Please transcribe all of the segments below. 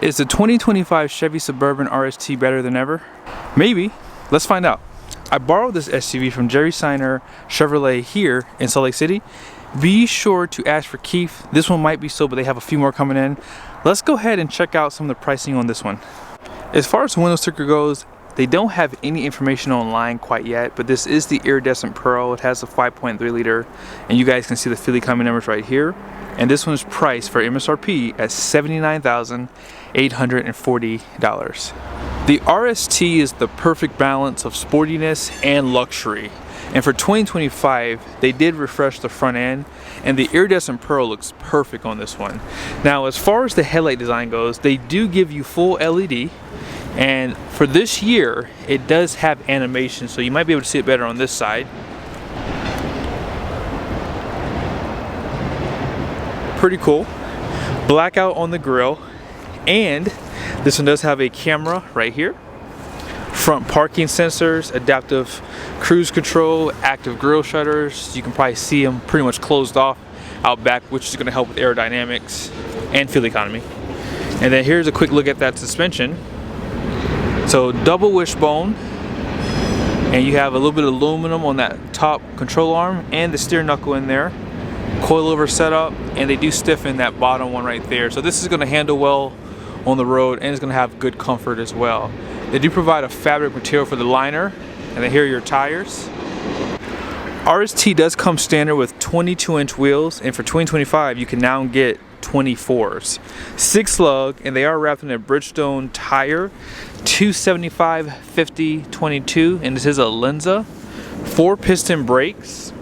Is the 2025 Chevy Suburban RST better than ever? Maybe. Let's find out. I borrowed this SUV from Jerry Seiner Chevrolet here in Salt Lake City. Be sure to ask for Keith. This one might be sold, but they have a few more coming in. Let's go ahead and check out some of the pricing on this one. As far as the window sticker goes, they don't have any information online quite yet, but this is the iridescent pearl. It has a 5.3 liter, and you guys can see the Philly coming numbers right here. And this one is priced for MSRP at $79,840. The RST is the perfect balance of sportiness and luxury. And for 2025, they did refresh the front end, and the iridescent pearl looks perfect on this one. Now, as far as the headlight design goes, they do give you full LED, and for this year, it does have animation, so you might be able to see it better on this side. Pretty cool. Blackout on the grille, and this one does have a camera right here. Front parking sensors, adaptive cruise control, active grille shutters. You can probably see them pretty much closed off out back, which is going to help with aerodynamics and fuel economy. And then here's a quick look at that suspension. So double wishbone, and you have a little bit of aluminum on that top control arm and the steer knuckle in there. Coilover setup, and they do stiffen that bottom one right there. So this is going to handle well on the road, and it's going to have good comfort as well. They do provide a fabric material for the liner, and then here are your tires. RST does come standard with 22-inch wheels, and for 2025 you can now get 24s. 6 lug, and they are wrapped in a Bridgestone tire, 275/50/22, and this is a Lenza. 4 piston brakes,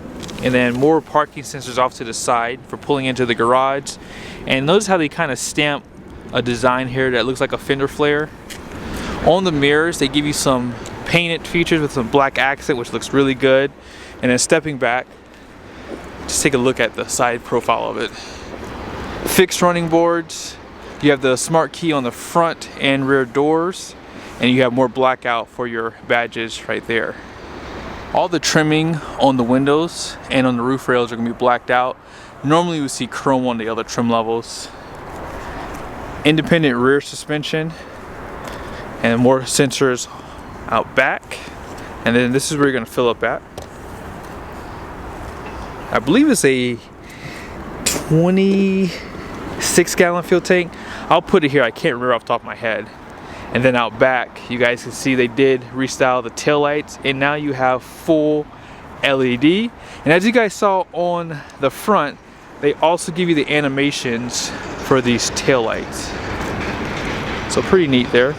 and then more parking sensors off to the side for pulling into the garage. And notice how they kind of stamp a design here that looks like a fender flare. On the mirrors, they give you some painted features with some black accent, which looks really good. And then stepping back, just take a look at the side profile of it. Fixed running boards. You have the smart key on the front and rear doors, and you have more blackout for your badges right there. All the trimming on the windows and on the roof rails are going to be blacked out. Normally we see chrome on the other trim levels. Independent rear suspension, and more sensors out back. And then this is where you're going to fill up at. I believe it's a 26-gallon fuel tank. I'll put it here. I can't remember off the top of my head. And then out back, you guys can see they did restyle the taillights, and now you have full LED. And as you guys saw on the front, they also give you the animations for these taillights. So pretty neat there.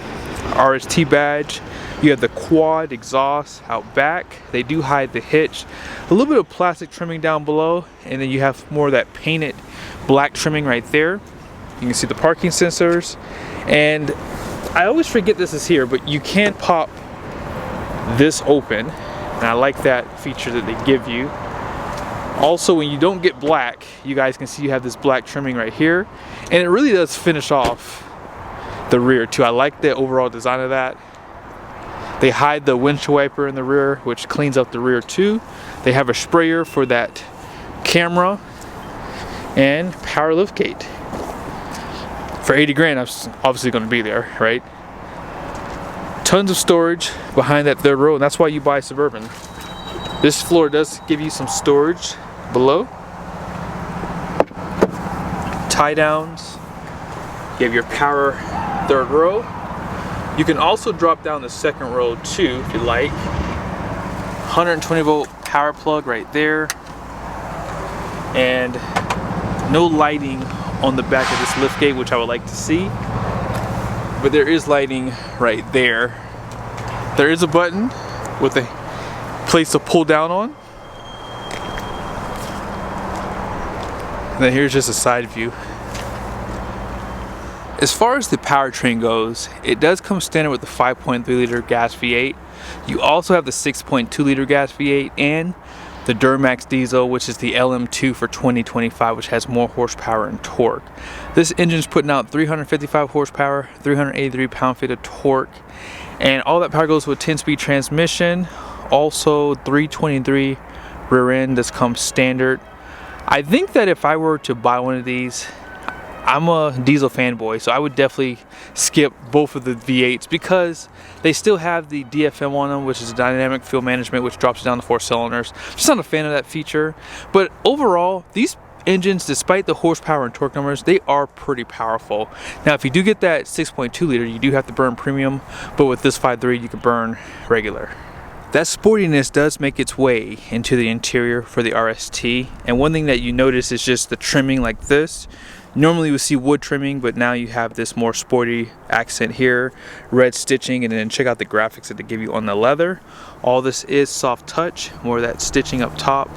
RST badge. You have the quad exhaust out back. They do hide the hitch. A little bit of plastic trimming down below, and then you have more of that painted black trimming right there. You can see the parking sensors, and I always forget this is here, but you can pop this open, and I like that feature that they give you. Also, when you don't get black, you guys can see you have this black trimming right here, and it really does finish off the rear too. I like the overall design of that. They hide the windshield wiper in the rear, which cleans up the rear too. They have a sprayer for that camera, and power lift gate. For 80 grand, that's obviously going to be there, right? Tons of storage behind that third row, and that's why you buy Suburban. This floor does give you some storage below. Tie downs. You have your power third row. You can also drop down the second row too, if you like. 120 volt power plug right there. And no lighting on the back of this lift gate, which I would like to see, but there is lighting right there. There is a button with a place to pull down on, and then here's just a side view. As far as the powertrain goes, it does come standard with the 5.3 liter gas V8. You also have the 6.2 liter gas V8 and the Duramax diesel, which is the LM2 for 2025, which has more horsepower and torque. This engine's putting out 355 horsepower, 383 pound-feet of torque, and all that power goes with a 10-speed transmission. Also 323 rear end. This comes standard. I think that if I were to buy one of these, I'm a diesel fanboy, so I would definitely skip both of the V8s because they still have the DFM on them, which is dynamic fuel management, which drops it down to 4 cylinders. Just not a fan of that feature. But overall, these engines, despite the horsepower and torque numbers, they are pretty powerful. Now, if you do get that 6.2 liter, you do have to burn premium, but with this 5.3, you can burn regular. That sportiness does make its way into the interior for the RST, and one thing that you notice is just the trimming like this. Normally we see wood trimming, but now you have this more sporty accent here, red stitching, and then check out the graphics that they give you on the leather. All this is soft touch, more of that stitching up top.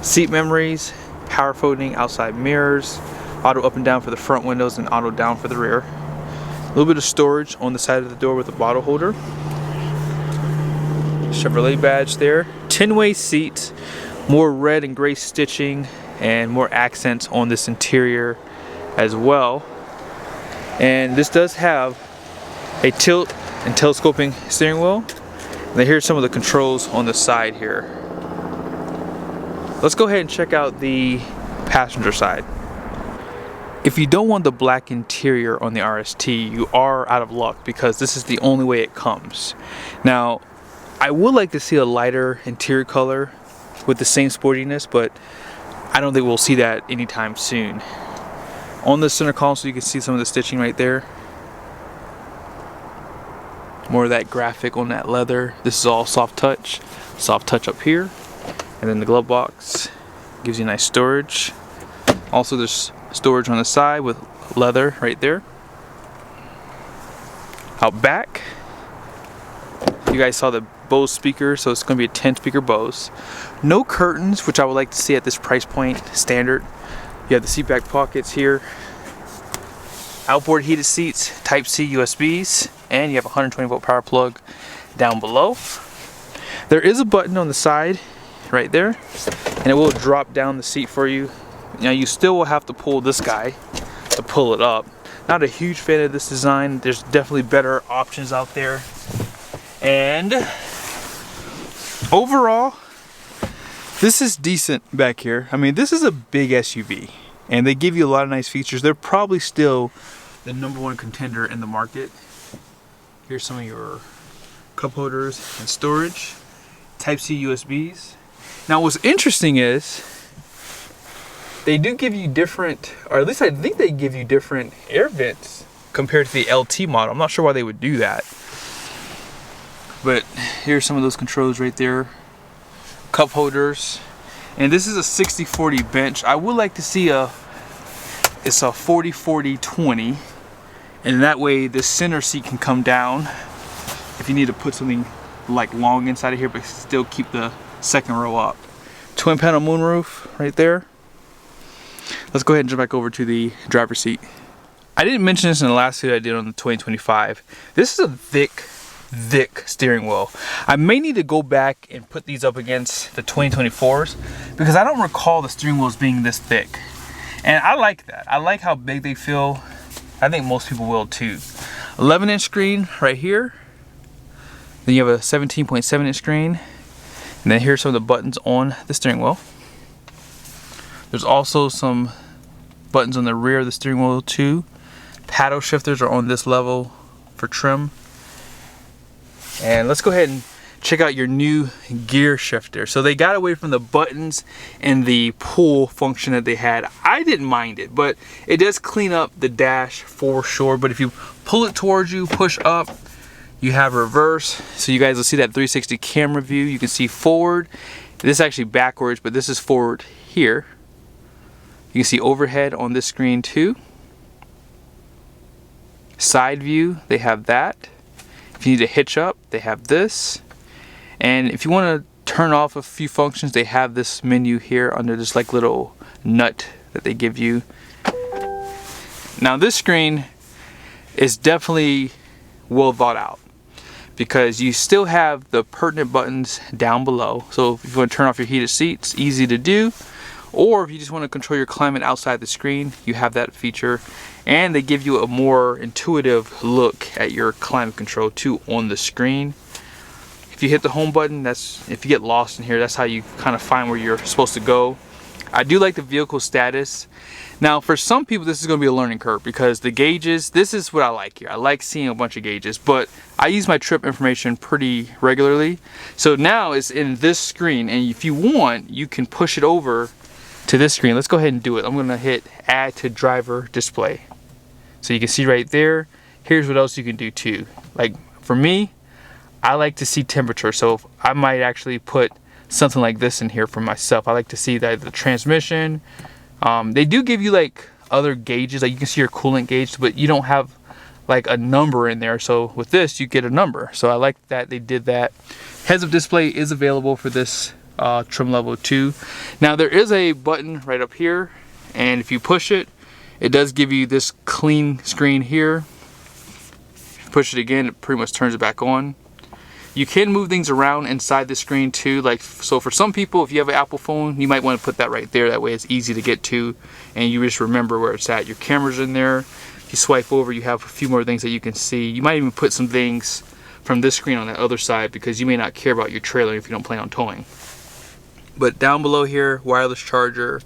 Seat memories, power folding outside mirrors, auto up and down for the front windows and auto down for the rear. A little bit of storage on the side of the door with a bottle holder. Chevrolet badge there. 10-way seats, more red and gray stitching and more accents on this interior as well. And this does have a tilt and telescoping steering wheel. And then here's some of the controls on the side here. Let's go ahead and check out the passenger side. If you don't want the black interior on the RST, you are out of luck because this is the only way it comes. Now, I would like to see a lighter interior color with the same sportiness, but I don't think we'll see that anytime soon. On the center console, you can see some of the stitching right there. More of that graphic on that leather. This is all soft touch up here. And then the glove box gives you nice storage. Also, there's storage on the side with leather right there. Out back, you guys saw the Bose speaker, so it's going to be a 10-speaker Bose. No curtains, which I would like to see at this price point, standard. You have the seat back pockets here. Outboard heated seats, Type-C USBs, and you have a 120-volt power plug down below. There is a button on the side right there, and it will drop down the seat for you. Now, you still will have to pull this guy to pull it up. Not a huge fan of this design. There's definitely better options out there. And overall, this is decent back here. I mean, this is a big SUV, and they give you a lot of nice features. They're probably still the #1 contender in the market. Here's some of your cup holders and storage. Type-C USBs. Now, what's interesting is they do give you different, or at least I think they give you different air vents compared to the LT model. I'm not sure why they would do that. But here's some of those controls right there. Cup holders. And this is a 60-40 bench. I would like to see it's a 40-40-20. And that way the center seat can come down if you need to put something like long inside of here, but still keep the second row up. Twin panel moonroof right there. Let's go ahead and jump back over to the driver's seat. I didn't mention this in the last video I did on the 2025. This is a thick steering wheel. I may need to go back and put these up against the 2024s because I don't recall the steering wheels being this thick. And I like that. I like how big they feel. I think most people will too. 11-inch screen right here. Then you have a 17.7-inch screen. And then here's some of the buttons on the steering wheel. There's also some buttons on the rear of the steering wheel too. Paddle shifters are on this level for trim. And let's go ahead and check out your new gear shifter. So they got away from the buttons and the pull function that they had. I didn't mind it, but it does clean up the dash for sure. But if you pull it towards you, push up, you have reverse. So you guys will see that 360 camera view. You can see forward. This is actually backwards, but this is forward here. You can see overhead on this screen too. Side view, they have that. If you need to hitch up, they have this. And if you want to turn off a few functions, they have this menu here under this like little nut that they give you. Now this screen is definitely well thought out because you still have the pertinent buttons down below. So if you want to turn off your heated seats, easy to do. Or if you just want to control your climate outside the screen, you have that feature. And they give you a more intuitive look at your climate control too on the screen. If you hit the home button, if you get lost in here, that's how you kind of find where you're supposed to go. I do like the vehicle status. Now for some people this is going to be a learning curve because the gauges, this is what I like here. I like seeing a bunch of gauges, but I use my trip information pretty regularly. So now it's in this screen, and if you want, you can push it over to this screen. Let's go ahead and do it. I'm going to hit add to driver display. So you can see right there. Here's what else you can do too. Like for me, I like to see temperature. So I might actually put something like this in here for myself. I like to see that the transmission. They do give you like other gauges, like you can see your coolant gauge, but you don't have like a number in there. So with this, you get a number. So I like that they did that. Heads-up display is available for this trim level 2. Now there is a button right up here, and if you push it, it does give you this clean screen here. If you push it again, it pretty much turns it back on. You can move things around inside the screen too. Like, so for some people, if you have an Apple phone, you might want to put that right there. That way it's easy to get to and you just remember where it's at. Your camera's in there. If you swipe over, you have a few more things that you can see. You might even put some things from this screen on the other side because you may not care about your trailer if you don't plan on towing. But down below here, wireless charger,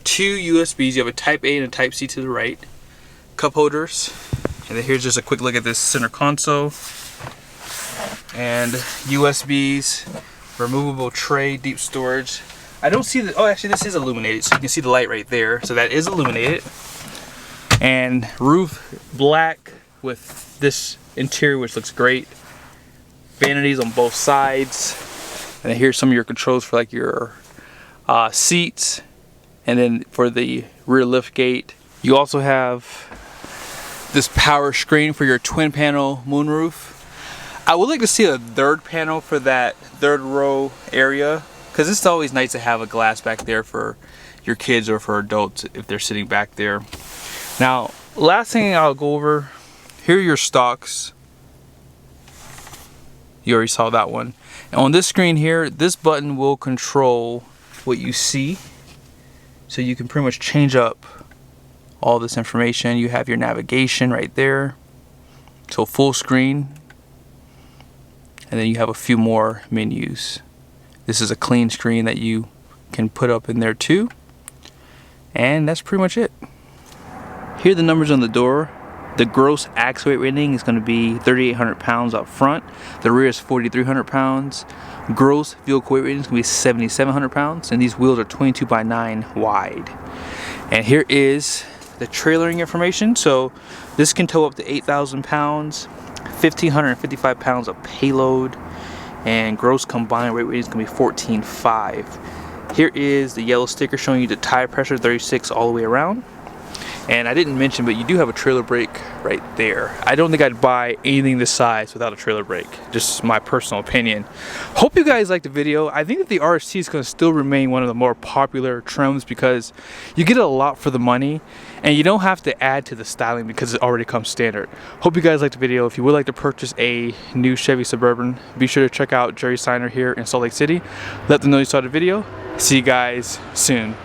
2 USBs. You have a Type A and a Type C to the right. Cup holders. And then here's just a quick look at this center console. And USBs, removable tray, deep storage. I don't see the, oh actually this is illuminated, so you can see the light right there. So that is illuminated. And roof black with this interior, which looks great. Vanities on both sides. And then here's some of your controls for like your seats. And then for the rear lift gate. You also have this power screen for your twin panel moonroof. I would like to see a third panel for that third row area, because it's always nice to have a glass back there for your kids or for adults if they're sitting back there. Now, last thing I'll go over, here are your stocks. You already saw that one. And on this screen here, this button will control what you see. So you can pretty much change up all this information. You have your navigation right there. So full screen. And then you have a few more menus. This is a clean screen that you can put up in there too. And that's pretty much it. Here are the numbers on the door. The gross axle weight rating is going to be 3,800 pounds up front. The rear is 4,300 pounds. Gross vehicle weight rating is going to be 7,700 pounds. And these wheels are 22x9 wide. And here is the trailering information. So this can tow up to 8,000 pounds. 1,555 pounds of payload, and gross combined weight rating is going to be 14.5. Here is the yellow sticker showing you the tire pressure, 36 all the way around. And I didn't mention, but you do have a trailer brake right there. I don't think I'd buy anything this size without a trailer brake. Just my personal opinion. Hope you guys liked the video. I think that the RST is going to still remain one of the more popular trims because you get a lot for the money and you don't have to add to the styling because it already comes standard. Hope you guys liked the video. If you would like to purchase a new Chevy Suburban, be sure to check out Seiner here in Salt Lake City. Let them know you saw the video. See you guys soon.